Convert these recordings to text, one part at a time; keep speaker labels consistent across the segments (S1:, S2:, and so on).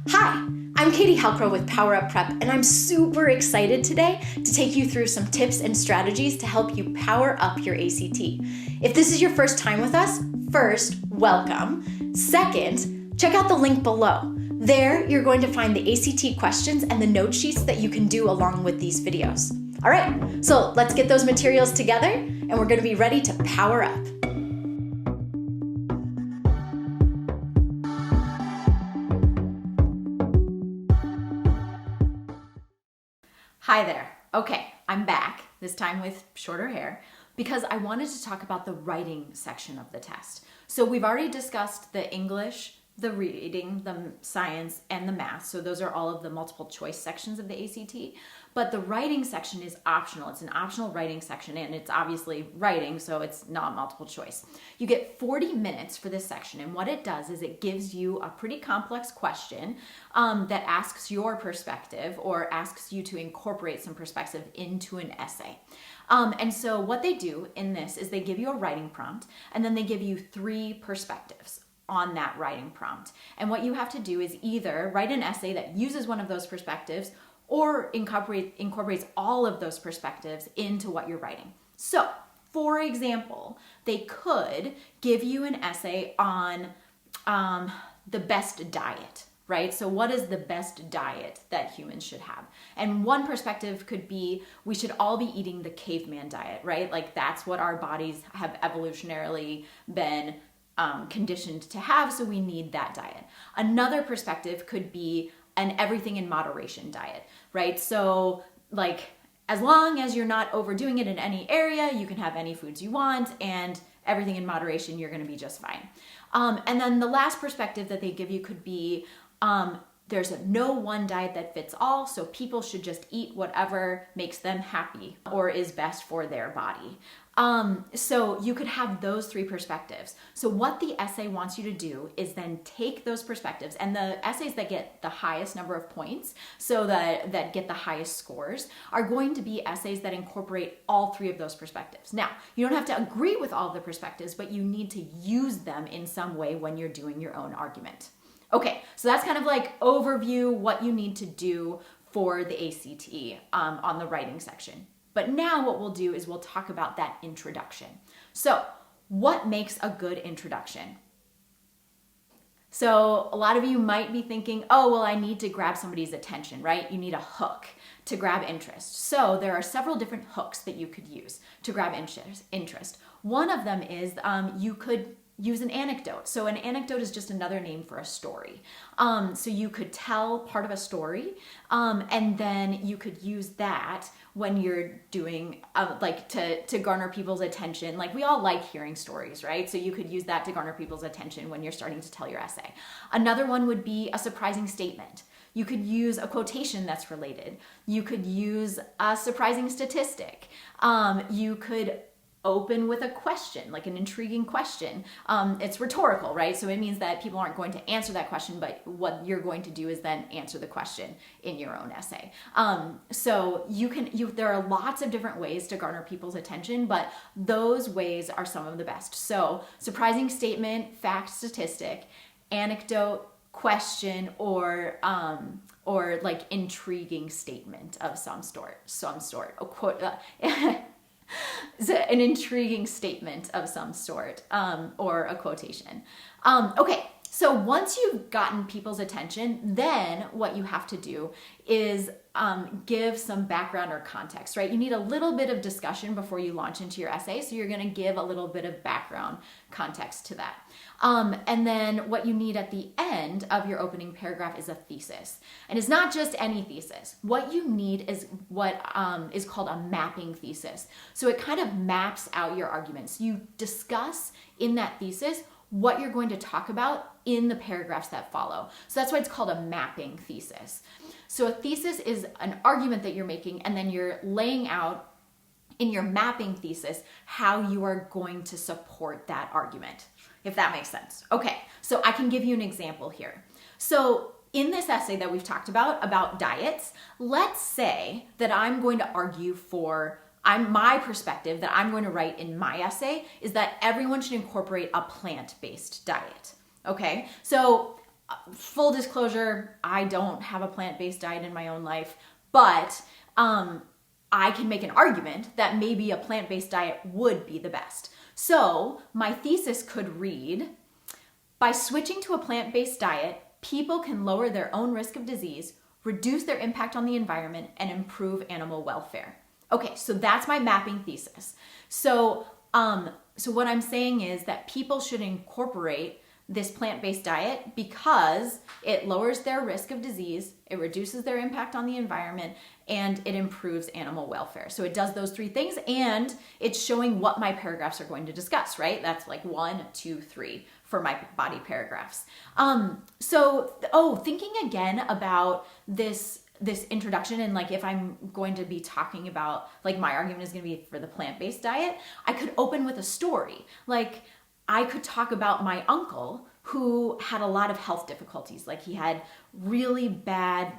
S1: Hi, I'm Katie Halcrow with Power Up Prep, and I'm super excited today to take you through some tips and strategies to help you power up your ACT. If this is your first time with us, first, welcome. Second, check out the link below. There, you're going to find the ACT questions and the note sheets that you can do along with these videos. All right, so let's get those materials together, and we're going to be ready to power up. Hi there. Okay, I'm back, this time with shorter hair, because I wanted to talk about the writing section of the test. So we've already discussed the English, the reading, the science, and the math. So those are all of the multiple choice sections of the ACT. But the writing section is optional. It's an optional writing section, and it's obviously writing, so it's not multiple choice. You get 40 minutes for this section, and what it does is it gives you a pretty complex question that asks your perspective or asks you to incorporate some perspective into an essay. And so what they do in this is they give you a writing prompt, and then they give you 3 perspectives on that writing prompt. And what you have to do is either write an essay that uses one of those perspectives or incorporates all of those perspectives into what you're writing. So, for example, they could give you an essay on the best diet, right? So what is the best diet that humans should have? And one perspective could be we should all be eating the caveman diet, right? Like that's what our bodies have evolutionarily been conditioned to have, so we need that diet. Another perspective could be an everything in moderation diet, right? So like as long as you're not overdoing it in any area, you can have any foods you want, and everything in moderation, you're going to be just fine. And then the last perspective that they give you could be there's no one diet that fits all, so people should just eat whatever makes them happy or is best for their body. So you could have those 3 perspectives. So what the essay wants you to do is then take those perspectives, and the essays that get the highest number of points, so that get the highest scores, are going to be essays that incorporate all 3 of those perspectives. Now, you don't have to agree with all of the perspectives, but you need to use them in some way when you're doing your own argument. Okay, so that's kind of like overview what you need to do for the ACT on the writing section. But now what we'll do is we'll talk about that introduction. So what makes a good introduction? So a lot of you might be thinking, oh, well, I need to grab somebody's attention, right? You need a hook to grab interest. So there are several different hooks that you could use to grab interest. One of them is you could use an anecdote. So an anecdote is just another name for a story. So you could tell part of a story, and then you could use that when you're doing like to garner people's attention. Like we all like hearing stories, right? So you could use that to garner people's attention when you're starting to tell your essay. Another one would be a surprising statement. You could use a quotation that's related. You could use a surprising statistic. You could open with a question, like an intriguing question. It's rhetorical, right? So it means that people aren't going to answer that question, but what you're going to do is then answer the question in your own essay. So there are lots of different ways to garner people's attention, but those ways are some of the best. So surprising statement, fact, statistic, anecdote, question, or like intriguing statement of some sort. A quote. An intriguing statement of some sort, or a quotation. Okay, so once you've gotten people's attention, then what you have to do is give some background or context, right? You need a little bit of discussion before you launch into your essay, so you're going to give a little bit of background context to that. And then what you need at the end of your opening paragraph is a thesis. And it's not just any thesis. What you need is what is called a mapping thesis. So it kind of maps out your arguments. You discuss in that thesis what you're going to talk about in the paragraphs that follow. So that's why it's called a mapping thesis. So a thesis is an argument that you're making, and then you're laying out in your mapping thesis how you are going to support that argument, if that makes sense. Okay, so I can give you an example here. So in this essay that we've talked about diets, let's say that I'm going to argue for my perspective that I'm going to write in my essay is that everyone should incorporate a plant-based diet. Okay, so full disclosure, I don't have a plant-based diet in my own life, but I can make an argument that maybe a plant-based diet would be the best. So my thesis could read, by switching to a plant-based diet, people can lower their own risk of disease, reduce their impact on the environment, and improve animal welfare. Okay, so that's my mapping thesis. So what I'm saying is that people should incorporate this plant-based diet because it lowers their risk of disease, it reduces their impact on the environment, and it improves animal welfare. So it does those three things, and it's showing what my paragraphs are going to discuss, right? That's like 1, 2, 3 for my body paragraphs. Thinking again about this introduction, and like if I'm going to be talking about, like my argument is going to be for the plant-based diet, I could open with a story. Like I could talk about my uncle who had a lot of health difficulties. Like he had really bad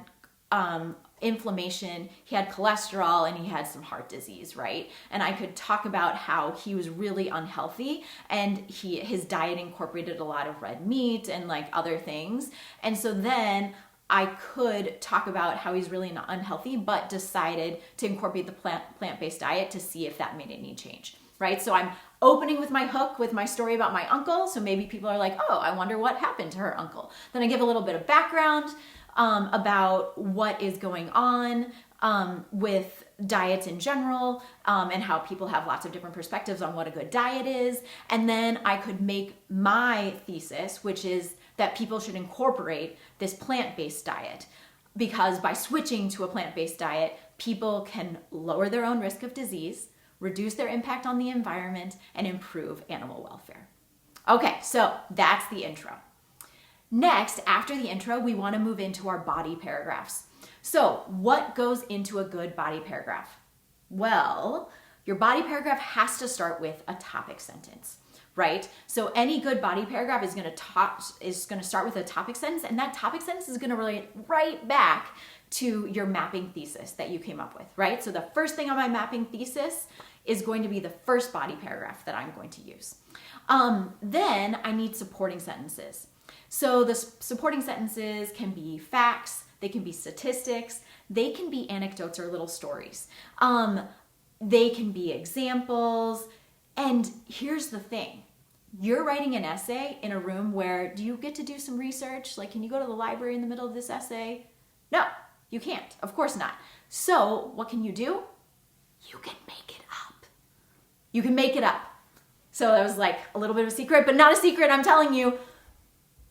S1: inflammation, he had cholesterol, and he had some heart disease, right? And I could talk about how he was really unhealthy and his diet incorporated a lot of red meat and like other things. And so then I could talk about how he's really not unhealthy, but decided to incorporate the plant-based diet to see if that made any change, right? So I'm opening with my hook with my story about my uncle. So maybe people are like, oh, I wonder what happened to her uncle. Then I give a little bit of background about what is going on with diets in general, and how people have lots of different perspectives on what a good diet is. And then I could make my thesis, which is that people should incorporate this plant-based diet because by switching to a plant-based diet, people can lower their own risk of disease, reduce their impact on the environment, and improve animal welfare. Okay, so that's the intro. Next, after the intro, we want to move into our body paragraphs. So what goes into a good body paragraph? Well, your body paragraph has to start with a topic sentence, right? So any good body paragraph is going to start with a topic sentence, and that topic sentence is going to relate right back to your mapping thesis that you came up with, right? So the first thing on my mapping thesis is going to be the first body paragraph that I'm going to use. Then I need supporting sentences. So the supporting sentences can be facts, they can be statistics, they can be anecdotes or little stories. They can be examples. And here's the thing. You're writing an essay in a room where, do you get to do some research? Like, can you go to the library in the middle of this essay? No, you can't. Of course not. So what can you do? You can make it up. You can make it up. So that was like a little bit of a secret, but not a secret. I'm telling you,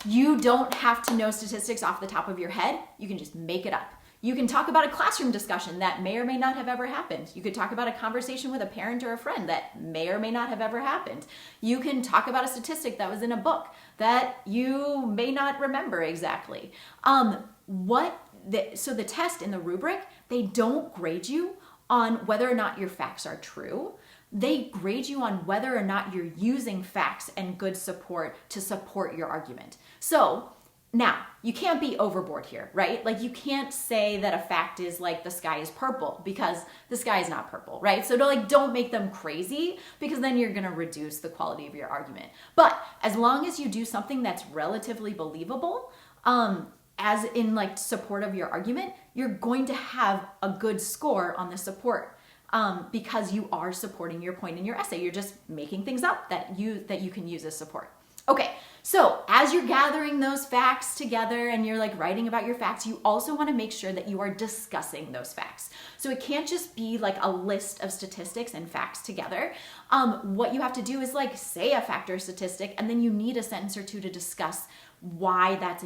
S1: you don't have to know statistics off the top of your head. You can just make it up. You can talk about a classroom discussion that may or may not have ever happened. You could talk about a conversation with a parent or a friend that may or may not have ever happened. You can talk about a statistic that was in a book that you may not remember exactly. So the test in the rubric, they don't grade you on whether or not your facts are true. They grade you on whether or not you're using facts and good support to support your argument. So now, you can't be overboard here, right? Like you can't say that a fact is like the sky is purple because the sky is not purple, right? So don't make them crazy because then you're gonna reduce the quality of your argument. But as long as you do something that's relatively believable, as in like support of your argument, you're going to have a good score on the support. Because you are supporting your point in your essay. You're just making things up that you can use as support. Okay, so as you're gathering those facts together and you're like writing about your facts, you also want to make sure that you are discussing those facts. So it can't just be like a list of statistics and facts together. What you have to do is like say a fact or statistic, and then you need a sentence or two to discuss why that's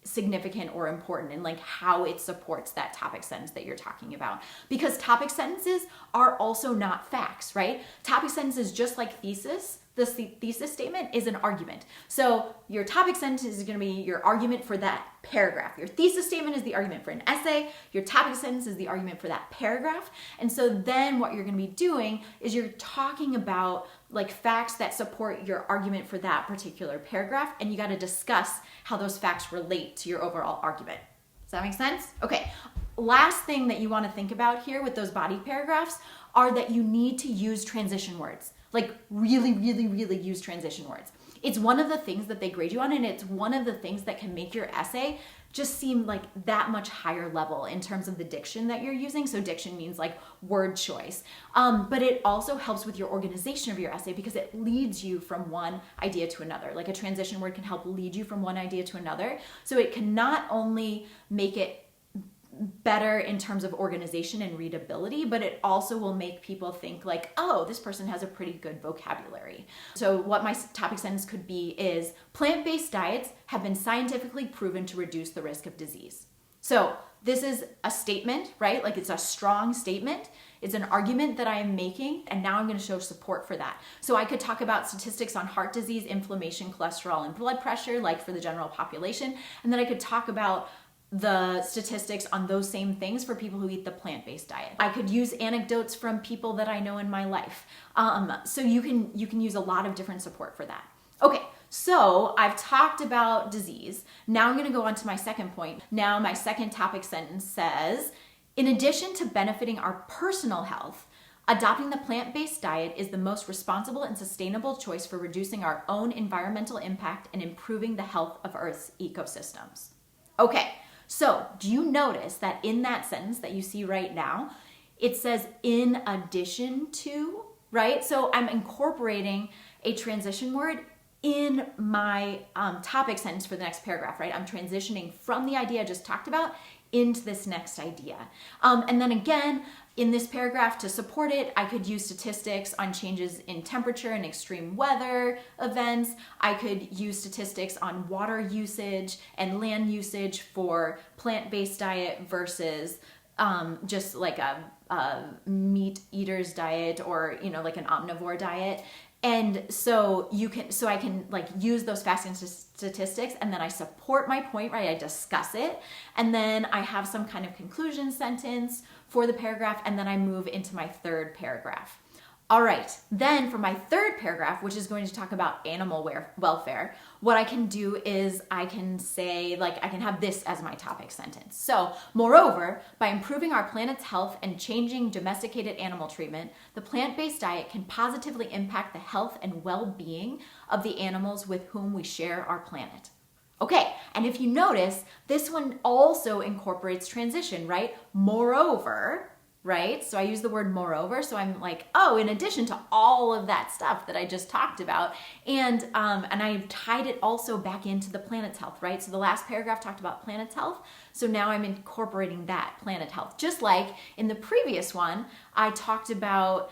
S1: significant or important and like how it supports that topic sentence that you're talking about. Because topic sentences are also not facts, right? Topic sentences, just like thesis, the thesis statement is an argument. So your topic sentence is going to be your argument for that paragraph. Your thesis statement is the argument for an essay. Your topic sentence is the argument for that paragraph. And so then what you're going to be doing is you're talking about like facts that support your argument for that particular paragraph, and you got to discuss how those facts relate to your overall argument. Does that make sense? Okay. Last thing that you want to think about here with those body paragraphs are that you need to use transition words. Like really, really, really use transition words. it's one of the things that they grade you on, and it's one of the things that can make your essay just seem like that much higher level in terms of the diction that you're using. So diction means like word choice. But it also helps with your organization of your essay because it leads you from one idea to another. Like a transition word can help lead you from one idea to another. So it can not only make it better in terms of organization and readability, but it also will make people think like, oh, this person has a pretty good vocabulary. So what my topic sentence could be is, plant-based diets have been scientifically proven to reduce the risk of disease. So this is a statement, right? Like it's a strong statement. It's an argument that I am making, and now I'm going to show support for that. So I could talk about statistics on heart disease, inflammation, cholesterol, and blood pressure, like for the general population. And then I could talk about the statistics on those same things for people who eat the plant-based diet. I could use anecdotes from people that I know in my life. So you can use a lot of different support for that. Okay, so I've talked about disease. Now I'm going to go on to my second point. Now my second topic sentence says, in addition to benefiting our personal health, adopting the plant-based diet is the most responsible and sustainable choice for reducing our own environmental impact and improving the health of Earth's ecosystems. Okay. So do you notice that in that sentence that you see right now, it says in addition to, right? So I'm incorporating a transition word in my topic sentence for the next paragraph, right? I'm transitioning from the idea I just talked about into this next idea. And then again, in this paragraph to support it, I could use statistics on changes in temperature and extreme weather events. I could use statistics on water usage and land usage for plant-based diet versus just like a meat eater's diet or, like an omnivore diet. And so I can like use those fasting statistics, and then I support my point, right? I discuss it, and then I have some kind of conclusion sentence for the paragraph, and then I move into my third paragraph. All right, then for my third paragraph, which is going to talk about animal welfare, what I can do is I can say, like, I can have this as my topic sentence. So, moreover, by improving our planet's health and changing domesticated animal treatment, the plant-based diet can positively impact the health and well-being of the animals with whom we share our planet. Okay, and if you notice, this one also incorporates transition, right? Moreover, right? So I use the word moreover. So I'm like, oh, in addition to all of that stuff that I just talked about, and I tied it also back into the planet's health, right? So the last paragraph talked about planet's health. So now I'm incorporating that planet health. Just like in the previous one, I talked about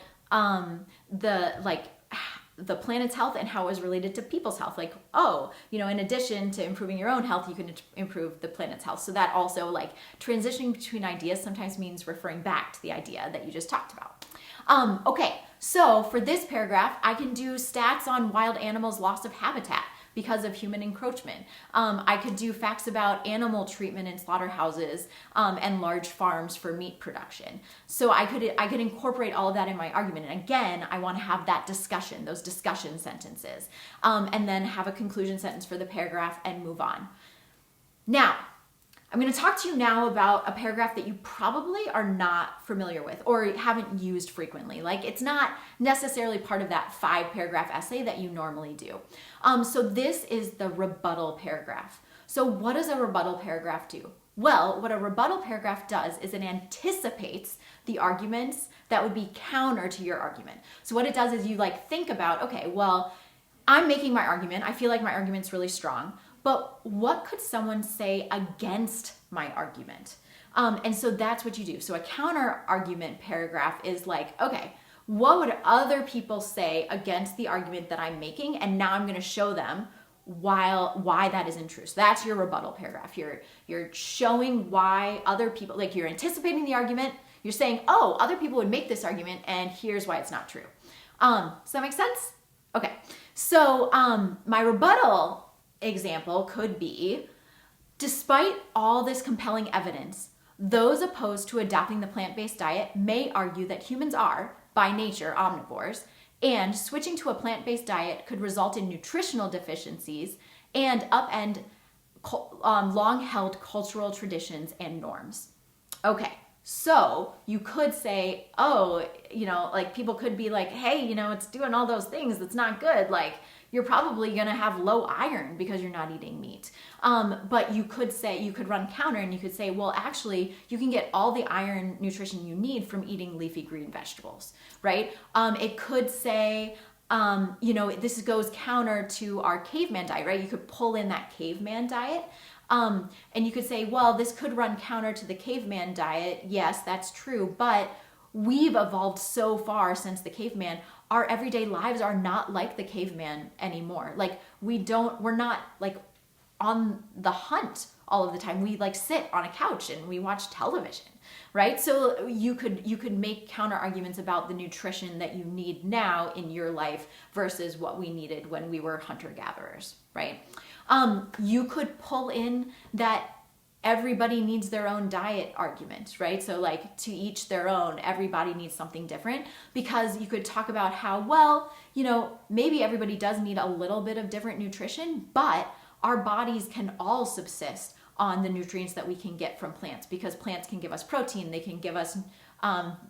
S1: the planet's health and how it was related to people's health. Like, oh, in addition to improving your own health, you can improve the planet's health. So that also, like, transitioning between ideas sometimes means referring back to the idea that you just talked about. Okay, so for this paragraph, I can do stats on wild animals' loss of habitat because of human encroachment. I could do facts about animal treatment in slaughterhouses and large farms for meat production. So I could incorporate all of that in my argument. And again, I want to have that discussion, those discussion sentences, and then have a conclusion sentence for the paragraph and move on. Now, I'm going to talk to you now about a paragraph that you probably are not familiar with or haven't used frequently. Like, it's not necessarily part of that 5-paragraph essay that you normally do. So this is the rebuttal paragraph. So what does a rebuttal paragraph do? Well, what a rebuttal paragraph does is it anticipates the arguments that would be counter to your argument. So what it does is you think about, okay, well, I'm making my argument. I feel like my argument's really strong. But what could someone say against my argument? And so that's what you do. So a counter argument paragraph is like, okay, what would other people say against the argument that I'm making? And now I'm going to show them why that isn't true. So that's your rebuttal paragraph. You're showing why other people, like, you're anticipating the argument. You're saying, oh, other people would make this argument, and here's why it's not true. Does that make sense? Okay. So my rebuttal example could be, despite all this compelling evidence, those opposed to adopting the plant-based diet may argue that humans are, by nature, omnivores, and switching to a plant-based diet could result in nutritional deficiencies and upend long-held cultural traditions and norms. Okay, so you could say, oh, people could be like, hey, it's doing all those things that's not good, like, you're probably going to have low iron because you're not eating meat. But you could run counter and you could say, well, actually, you can get all the iron nutrition you need from eating leafy green vegetables, right? It could say, this goes counter to our caveman diet, right? You could pull in that caveman diet. And you could say, well, this could run counter to the caveman diet. Yes, that's true. But we've evolved so far since the caveman. Our everyday lives are not like the caveman anymore. Like we're not like on the hunt all of the time. We like sit on a couch and we watch television, right? So you could make counter arguments about the nutrition that you need now in your life versus what we needed when we were hunter-gatherers, right? You could pull in that everybody needs their own diet argument, right? So like to each their own, everybody needs something different, because you could talk about how, well, maybe everybody does need a little bit of different nutrition, but our bodies can all subsist on the nutrients that we can get from plants, because plants can give us protein, they can give us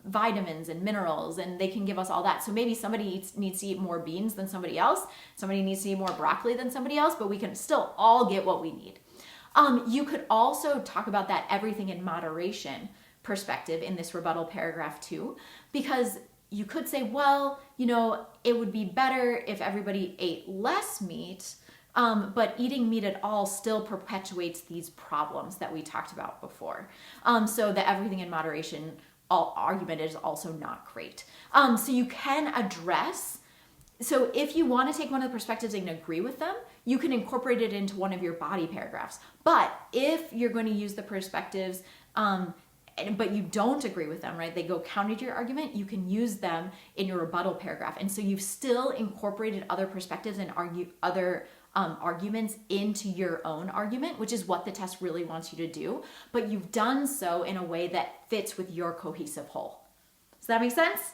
S1: vitamins and minerals, and they can give us all that. So maybe somebody needs to eat more beans than somebody else, somebody needs to eat more broccoli than somebody else, but we can still all get what we need. You could also talk about that everything in moderation perspective in this rebuttal paragraph too, because you could say, well, it would be better if everybody ate less meat, but eating meat at all still perpetuates these problems that we talked about before. So the everything in moderation argument is also not great. So you can address. So if you want to take one of the perspectives and agree with them, you can incorporate it into one of your body paragraphs. But if you're going to use the perspectives, but you don't agree with them, right? They go counter to your argument, you can use them in your rebuttal paragraph. And so you've still incorporated other perspectives and other arguments into your own argument, which is what the test really wants you to do. But you've done so in a way that fits with your cohesive whole. Does that make sense?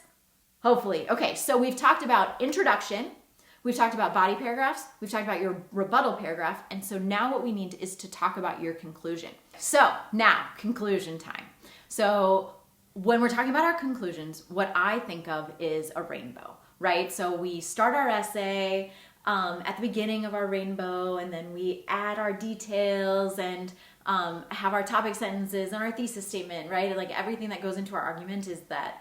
S1: Hopefully. Okay, so we've talked about introduction, we've talked about body paragraphs, we've talked about your rebuttal paragraph, and so now what we need is to talk about your conclusion. So now, conclusion time. So when we're talking about our conclusions, what I think of is a rainbow, right? So we start our essay at the beginning of our rainbow, and then we add our details and have our topic sentences and our thesis statement, right? Like everything that goes into our argument is that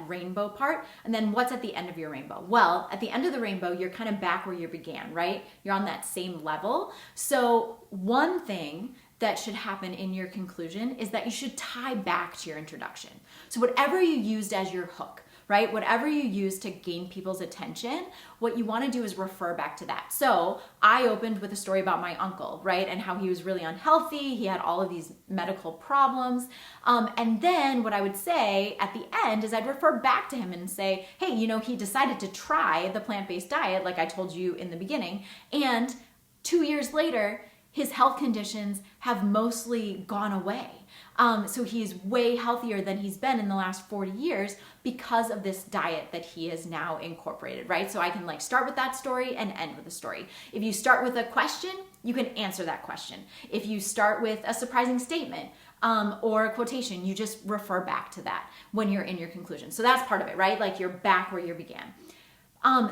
S1: rainbow part. And then what's at the end of your rainbow? Well, at the end of the rainbow, you're kind of back where you began, right? You're on that same level. So one thing that should happen in your conclusion is that you should tie back to your introduction. So whatever you used as your hook, right? Whatever you use to gain people's attention, what you want to do is refer back to that. So I opened with a story about my uncle, right? And how he was really unhealthy. He had all of these medical problems. And then what I would say at the end is I'd refer back to him and say, hey, he decided to try the plant-based diet, like I told you in the beginning. And 2 years later, his health conditions have mostly gone away. So he's way healthier than he's been in the last 40 years because of this diet that he has now incorporated, right? So I can start with that story and end with a story. If you start with a question, you can answer that question. If you start with a surprising statement or a quotation, you just refer back to that when you're in your conclusion. So that's part of it, right? Like you're back where you began.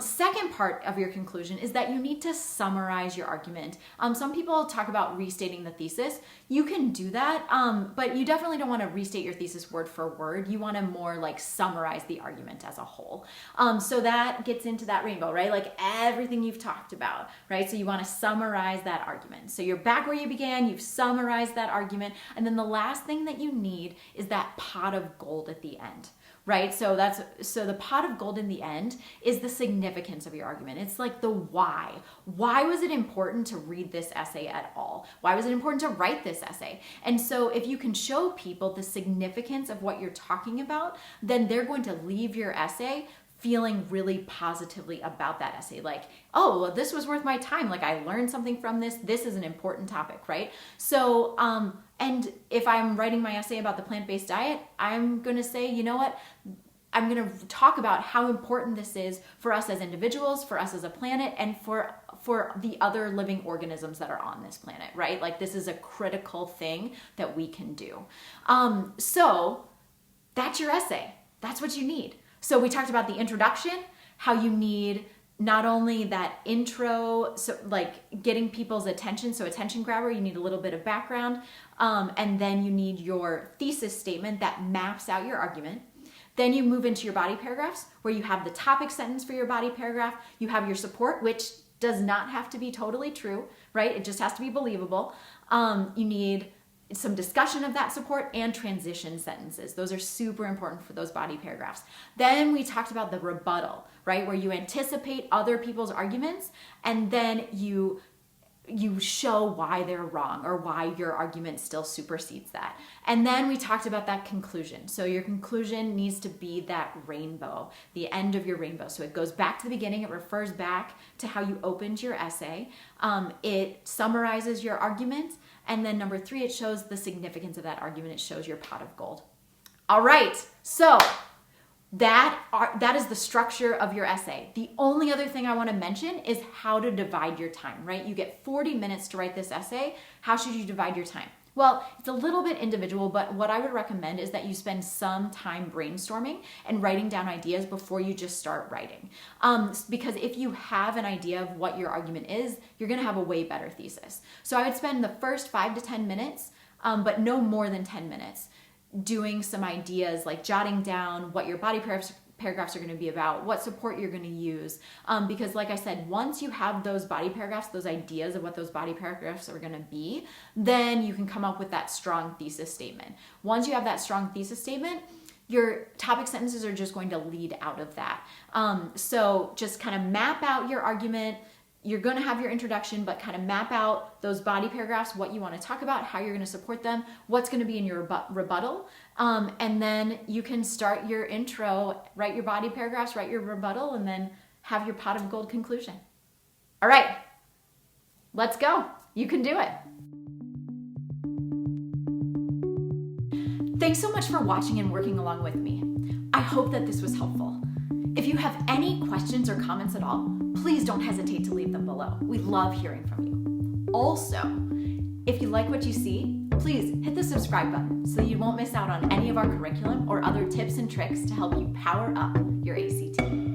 S1: Second part of your conclusion is that you need to summarize your argument. Some people talk about restating the thesis. You can do that, but you definitely don't want to restate your thesis word for word. You want to more summarize the argument as a whole. So that gets into that rainbow, right? Like everything you've talked about, right? So you want to summarize that argument. So you're back where you began, you've summarized that argument, and then the last thing that you need is that pot of gold at the end. Right? So the pot of gold in the end is the significance of your argument. It's like the why. Why was it important to read this essay at all? Why was it important to write this essay? And so if you can show people the significance of what you're talking about, then they're going to leave your essay feeling really positively about that essay. Like, oh, well, this was worth my time. Like I learned something from this. This is an important topic, right? So, and if I'm writing my essay about the plant-based diet, I'm going to say, you know what? I'm going to talk about how important this is for us as individuals, for us as a planet, and for the other living organisms that are on this planet, right? Like this is a critical thing that we can do. So that's your essay. That's what you need. So we talked about the introduction, how you need not only that intro, so like getting people's attention, so attention grabber, you need a little bit of background, and then you need your thesis statement that maps out your argument. Then you move into your body paragraphs where you have the topic sentence for your body paragraph, you have your support, which does not have to be totally true, right? It just has to be believable. You need some discussion of that support and transition sentences. Those are super important for those body paragraphs. Then we talked about the rebuttal, right? Where you anticipate other people's arguments and then you show why they're wrong or why your argument still supersedes that. And then we talked about that conclusion. So your conclusion needs to be that rainbow, the end of your rainbow. So it goes back to the beginning, it refers back to how you opened your essay. It summarizes your argument. And then number 3, it shows the significance of that argument. It shows your pot of gold. All right, so that is the structure of your essay. The only other thing I want to mention is how to divide your time, right? You get 40 minutes to write this essay. How should you divide your time? Well, it's a little bit individual, but what I would recommend is that you spend some time brainstorming and writing down ideas before you just start writing. Because if you have an idea of what your argument is, you're going to have a way better thesis. So I would spend the first 5 to 10 minutes, but no more than 10 minutes, doing some ideas, like jotting down what your body paragraphs are going to be about, what support you're going to use. Because like I said, once you have those body paragraphs, those ideas of what those body paragraphs are going to be, then you can come up with that strong thesis statement. Once you have that strong thesis statement, your topic sentences are just going to lead out of that. So just kind of map out your argument. You're going to have your introduction, but kind of map out those body paragraphs, what you want to talk about, how you're going to support them, what's going to be in your rebuttal. And then you can start your intro, write your body paragraphs, write your rebuttal, and then have your pot of gold conclusion. All right, let's go. You can do it. Thanks so much for watching and working along with me. I hope that this was helpful. If you have any questions or comments at all, please don't hesitate to leave them below. We love hearing from you. Also, if you like what you see, please hit the subscribe button so you won't miss out on any of our curriculum or other tips and tricks to help you power up your ACT.